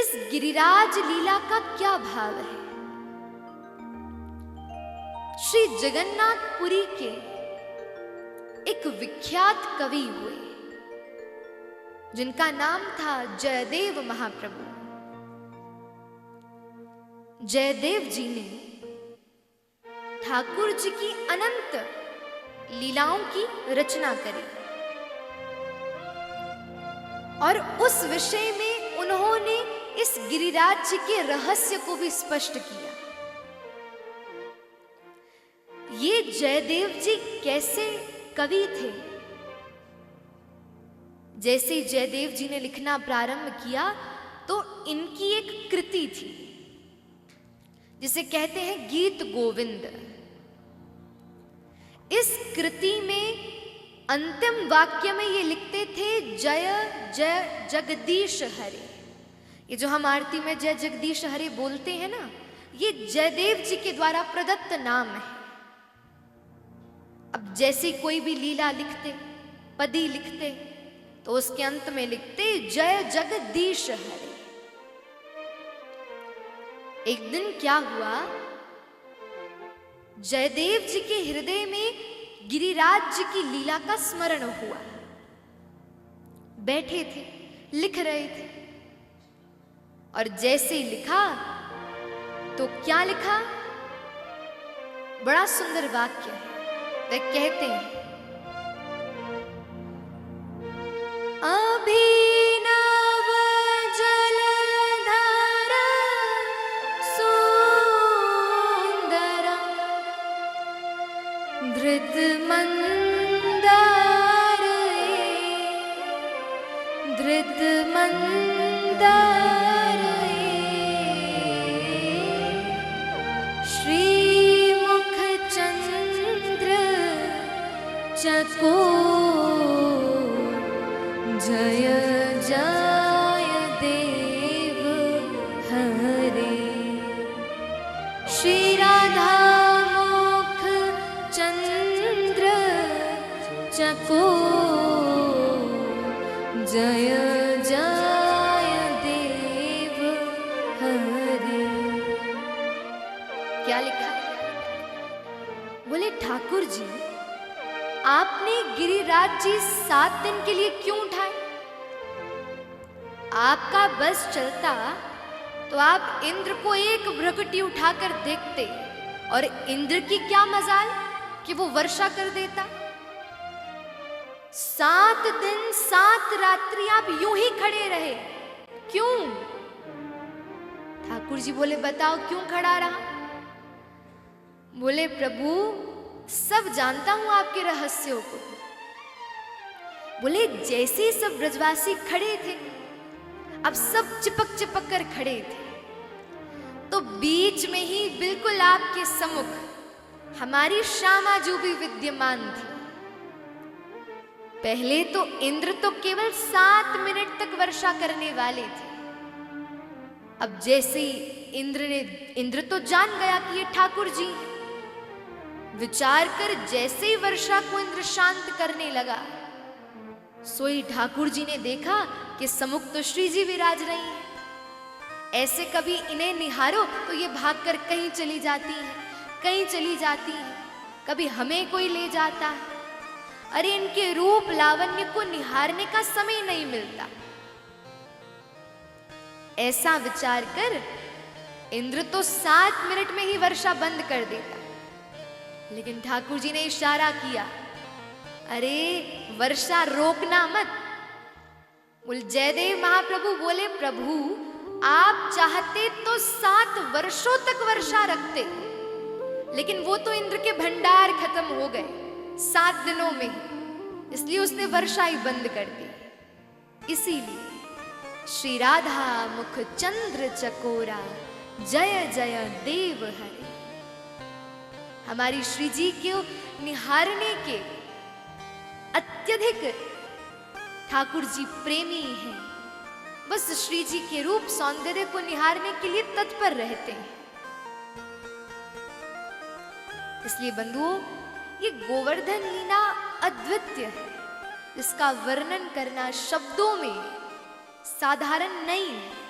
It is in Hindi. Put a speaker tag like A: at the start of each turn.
A: इस गिरिराज लीला का क्या भाव है। श्री जगन्नाथपुरी के एक विख्यात कवि हुए जिनका नाम था जयदेव महाप्रभु। जयदेव जी ने ठाकुर जी की अनंत लीलाओं की रचना करी और उस विषय में उन्होंने इस गिरिराज जी के रहस्य को भी स्पष्ट किया। ये जयदेव जी कैसे कवि थे। जैसे जयदेव जी ने लिखना प्रारंभ किया तो इनकी एक कृति थी जिसे कहते हैं गीत गोविंद। इस कृति में अंतिम वाक्य में ये लिखते थे जय जय जगदीश हरे। ये जो हम आरती में जय जगदीश हरे बोलते हैं ना, ये जयदेव जी के द्वारा प्रदत्त नाम है। अब जैसे कोई भी लीला लिखते, पदी लिखते, तो उसके अंत में लिखते जय जगदीश हरे। एक दिन क्या हुआ, जयदेव जी के हृदय में गिरिराज जी की लीला का स्मरण हुआ। बैठे थे, लिख रहे थे और जैसे ही लिखा तो क्या लिखा, बड़ा सुंदर वाक्य है। वे कहते हैं अभिनव जलधर सुंदर धृत मंदार धृत मंदार श्रीमुख चंद्र चको जय जय देव हरे। श्री राधा मुख चंद्र चको जय जय देव हरे। क्या लिखा? बोले ठाकुर जी, आपने गिरिराज जी 7 दिन के लिए क्यों उठाए? आपका बस चलता तो आप इंद्र को एक भ्रकुटी उठाकर देखते और इंद्र की क्या मजाल कि वो वर्षा कर देता। 7 दिन 7 रात्रि आप यूं ही खड़े रहे, क्यों? ठाकुर जी बोले बताओ क्यों खड़ा रहा? बोले प्रभु सब जानता हूं आपके रहस्यों को। बोले जैसे सब ब्रजवासी खड़े थे, अब सब चिपक चिपक कर खड़े थे, तो बीच में ही बिल्कुल आपके सम्मुख हमारी श्यामा जो भी विद्यमान थी। पहले तो इंद्र तो केवल 7 मिनट तक वर्षा करने वाले थे। अब जैसे ही इंद्र तो जान गया कि ये ठाकुर जी हैं। विचार कर जैसे ही वर्षा को इंद्र शांत करने लगा, सोई ठाकुर जी ने देखा कि सम्मुख तो श्री जी विराज रही हैं। ऐसे कभी इन्हें निहारो तो ये भागकर कहीं चली जाती हैं, कहीं चली जाती हैं, कभी हमें कोई ले जाता है। अरे इनके रूप लावण्य को निहारने का समय नहीं मिलता। ऐसा विचार कर इंद्र तो 7 मिनट में ही वर्षा बंद कर देता, लेकिन ठाकुर जी ने इशारा किया, अरे वर्षा रोकना मत। बोल जयदेव महाप्रभु बोले प्रभु आप चाहते तो 7 वर्षों तक वर्षा रखते, लेकिन वो तो इंद्र के भंडार खत्म हो गए 7 दिनों में ही, इसलिए उसने वर्षा ही बंद कर दी। इसीलिए श्री राधा मुख चंद्र चकोरा जय जय देव हरे। हमारी श्री जी को निहारने के अत्यधिक ठाकुर जी प्रेमी हैं। बस श्री जी के रूप सौंदर्य को निहारने के लिए तत्पर रहते हैं। इसलिए बंधुओं, ये गोवर्धन लीला अद्वितीय है, इसका वर्णन करना शब्दों में साधारण नहीं है।